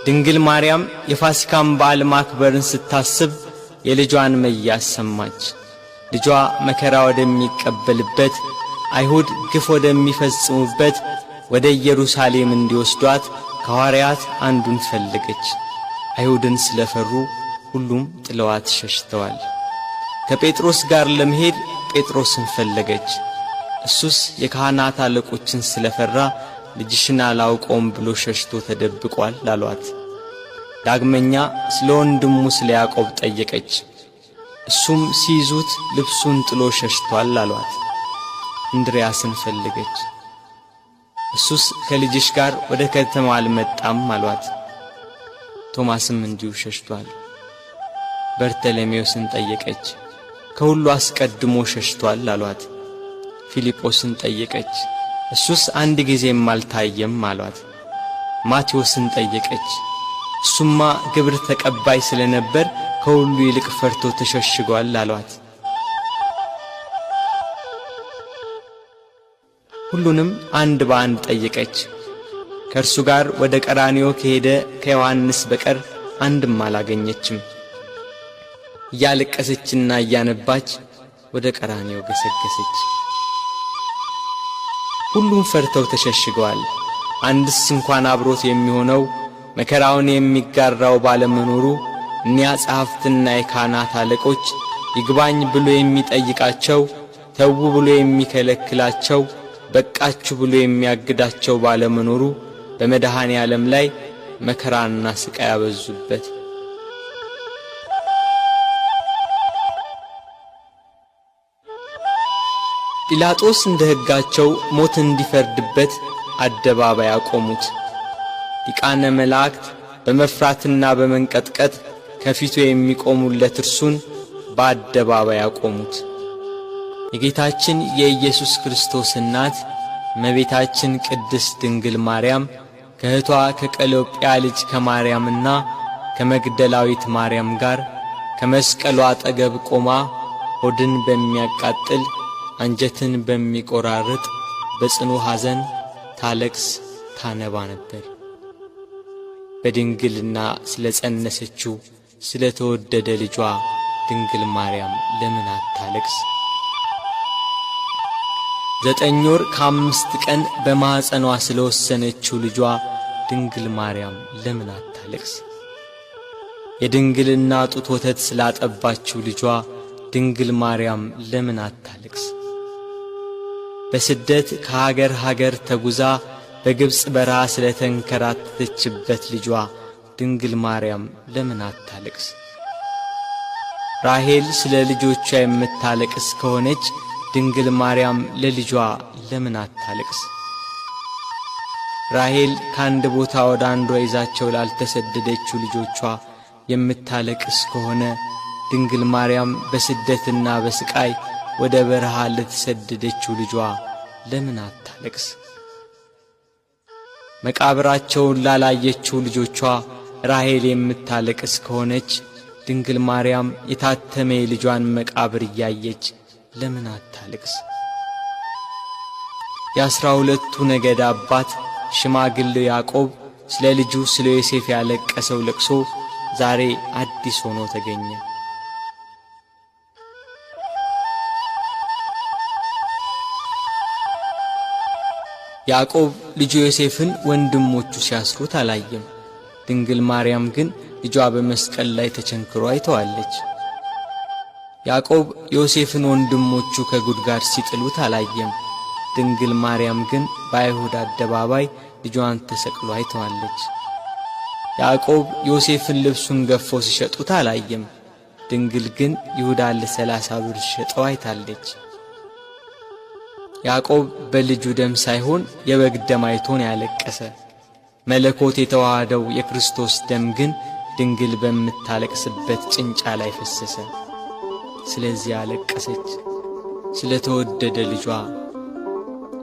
ድንግል ማርያም የፋሲካን በዓል ማክበርን ስታስብ የልጇን መያዝ ሰማች። ልጇ መከራ ወደሚቀበልበት አይሁድ ግፍ ወደሚፈጽሙበት ወደ ኢየሩሳሌም እንዲወስዷት ከሐዋርያት አንዱን ፈለገች። አይሁድን ስለፈሩ ሁሉም ጥለዋት ሸሽተዋል። ከጴጥሮስ ጋር ለመሄድ ጴጥሮስን ፈለገች። እሱስ የካህናት አለቆችን ስለፈራ ልጅሽን አላውቀውም ብሎ ሸሽቶ ተደብቋል አሏት። ዳግመኛ ስለ ወንድሙ ስለ ያዕቆብ ጠየቀች። እሱም ሲይዙት ልብሱን ጥሎ ሸሽቷል አሏት። እንድርያስን ፈለገች። እሱስ ከልጅሽ ጋር ወደ ከተማ አልመጣም አሏት። ቶማስም እንዲሁ ሸሽቷል። በርተሎሜዎስን ጠየቀች። ከሁሉ አስቀድሞ ሸሽቷል አሏት። ፊልጶስን ጠየቀች። እሱስ አንድ ጊዜም አልታየም አሏት። ማቴዎስን ጠየቀች። እሱማ ግብር ተቀባይ ስለነበር ከሁሉ ይልቅ ፈርቶ ተሸሽጓል አሏት። ሁሉንም አንድ በአንድ ጠየቀች። ከእርሱ ጋር ወደ ቀራንዮ ከሄደ ከዮሐንስ በቀር አንድም አላገኘችም። እያለቀሰችና እያነባች ወደ ቀራንዮ ገሰገሰች። ሁሉም ፈርተው ተሸሽገዋል። አንድስ እንኳን አብሮት የሚሆነው መከራውን የሚጋራው ባለመኖሩ እኒያ ጸሐፍትና የካህናት አለቆች ይግባኝ ብሎ የሚጠይቃቸው፣ ተዉ ብሎ የሚከለክላቸው፣ በቃችሁ ብሎ የሚያግዳቸው ባለመኖሩ በመድኃኔ ዓለም ላይ መከራና ስቃይ ያበዙበት። ጲላጦስ እንደ ሕጋቸው ሞት እንዲፈርድበት አደባባይ አቆሙት። ሊቃነ መላእክት በመፍራትና በመንቀጥቀጥ ከፊቱ የሚቆሙለት እርሱን በአደባባይ አቆሙት። የጌታችን የኢየሱስ ክርስቶስ እናት እመቤታችን ቅድስት ድንግል ማርያም ከእህቷ ከቀሎጵያ ልጅ ከማርያምና ከመግደላዊት ማርያም ጋር ከመስቀሉ አጠገብ ቆማ ሆድን በሚያቃጥል አንጀትን በሚቆራርጥ በጽኑ ሐዘን ታለቅስ ታነባ ነበር። በድንግልና ስለ ጸነሰችው ስለ ተወደደ ልጇ ድንግል ማርያም ለምን አታለቅስ? 9 ወር ከ5 ቀን በማኅፀኗ ስለ ወሰነችው ልጇ ድንግል ማርያም ለምን አታለቅስ? የድንግልና ጡት ወተት ስላጠባችው ልጇ ድንግል ማርያም ለምን አታለቅስ? በስደት ከሀገር ሀገር ተጉዛ በግብፅ በረሃ ስለ ተንከራተተችበት ልጇ ድንግል ማርያም ለምን አታለቅስ? ራሔል ስለ ልጆቿ የምታለቅስ ከሆነች ድንግል ማርያም ለልጇ ለምን አታለቅስ? ራሔል ከአንድ ቦታ ወደ አንዷ ይዛቸው ላልተሰደደችው ልጆቿ የምታለቅስ ከሆነ ድንግል ማርያም በስደትና በስቃይ ወደ በረሃ ለተሰደደችው ልጇ ለምን አታለቅስ? መቃብራቸውን ላላየችው ልጆቿ ራሔል የምታለቅስ ከሆነች ድንግል ማርያም የታተመ የልጇን መቃብር እያየች ለምን አታለቅስ? የ12ቱ ነገድ አባት ሽማግሌው ያዕቆብ ስለ ልጁ ስለ ዮሴፍ ያለቀሰው ለቅሶ ዛሬ አዲስ ሆኖ ተገኘ። ያዕቆብ ልጁ ዮሴፍን ወንድሞቹ ሲያስሩት አላየም። ድንግል ማርያም ግን ልጇ በመስቀል ላይ ተቸንክሮ አይተዋለች። ያዕቆብ ዮሴፍን ወንድሞቹ ከጉድጓድ ሲጥሉት አላየም። ድንግል ማርያም ግን በአይሁድ አደባባይ ልጇን ተሰቅሎ አይተዋለች። ያዕቆብ ዮሴፍን ልብሱን ገፈው ሲሸጡት አላየም። ድንግል ግን ይሁዳን ለ30 ብር ሸጠው አይታለች። ያዕቆብ በልጁ ደም ሳይሆን የበግ ደም አይቶን ያለቀሰ። መለኮት የተዋሃደው የክርስቶስ ደም ግን ድንግል በምታለቅስበት ጭንጫ ላይ ፈሰሰ። ስለዚህ አለቀሰች። ስለ ተወደደ ልጇ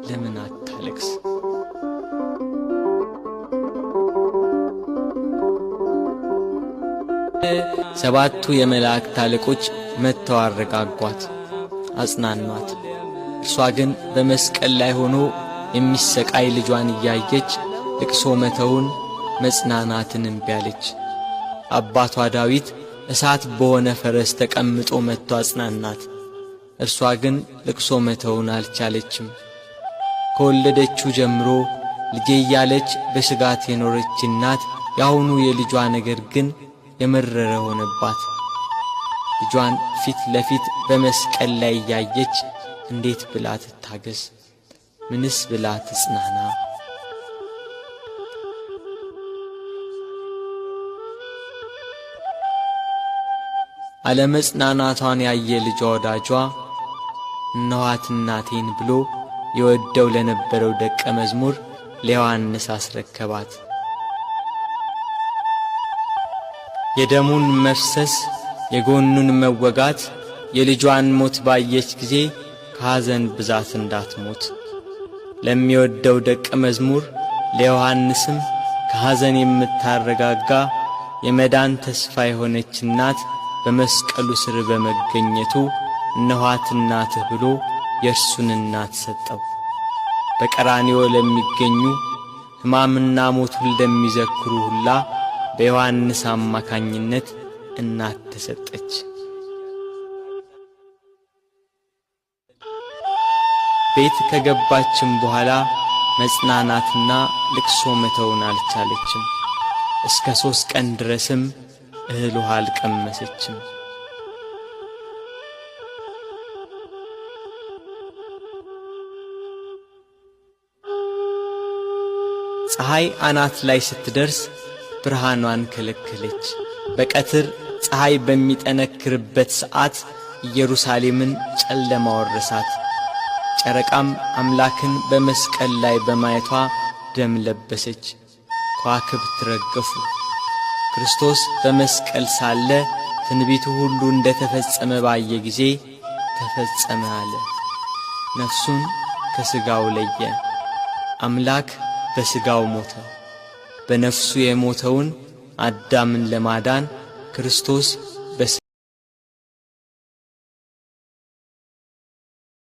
ለምን አታለቅስ? ሰባቱ የመላእክት አለቆች መጥተው አረጋጓት፣ አጽናኗት። እርሷ ግን በመስቀል ላይ ሆኖ የሚሰቃይ ልጇን እያየች ልቅሶ መተውን መጽናናትን እምቢ አለች። አባቷ ዳዊት እሳት በሆነ ፈረስ ተቀምጦ መጥቶ አጽናናት። እርሷ ግን ልቅሶ መተውን አልቻለችም። ከወለደችው ጀምሮ ልጄ እያለች በስጋት የኖረች እናት ያሁኑ የልጇ ነገር ግን የመረረ ሆነባት። ልጇን ፊት ለፊት በመስቀል ላይ እያየች እንዴት ብላ ትታገስ? ምንስ ብላ ትጽናና? አለመጽናናቷን ያየ ልጇ ወዳጇ እነኋት እናቴን ብሎ የወደው ለነበረው ደቀ መዝሙር ለዮሐንስ አስረከባት። የደሙን መፍሰስ የጎኑን መወጋት የልጇን ሞት ባየች ጊዜ ከሐዘን ብዛት እንዳትሞት ለሚወደው ደቀ መዝሙር ለዮሐንስም ከሐዘን የምታረጋጋ የመዳን ተስፋ የሆነች እናት በመስቀሉ ስር በመገኘቱ እነኋት እናትህ ብሎ የእርሱን እናት ሰጠው። በቀራንዮ ለሚገኙ ሕማምና ሞቱን ለሚዘክሩ ሁላ በዮሐንስ አማካኝነት እናት ተሰጠች። ቤት ከገባችም በኋላ መጽናናትና ልቅሶ መተውን አልቻለችም። እስከ 3 ቀን ድረስም እህል ውሃ አልቀመሰችም። ፀሐይ አናት ላይ ስትደርስ ብርሃኗን ከለከለች። በቀትር ፀሐይ በሚጠነክርበት ሰዓት ኢየሩሳሌምን ጨለማ ወረሳት። ጨረቃም አምላክን በመስቀል ላይ በማየቷ ደም ለበሰች። ከዋክብት ረገፉ። ክርስቶስ በመስቀል ሳለ ትንቢቱ ሁሉ እንደ ተፈጸመ ባየ ጊዜ ተፈጸመ አለ። ነፍሱን ከሥጋው ለየ። አምላክ በሥጋው ሞተ። በነፍሱ የሞተውን አዳምን ለማዳን ክርስቶስ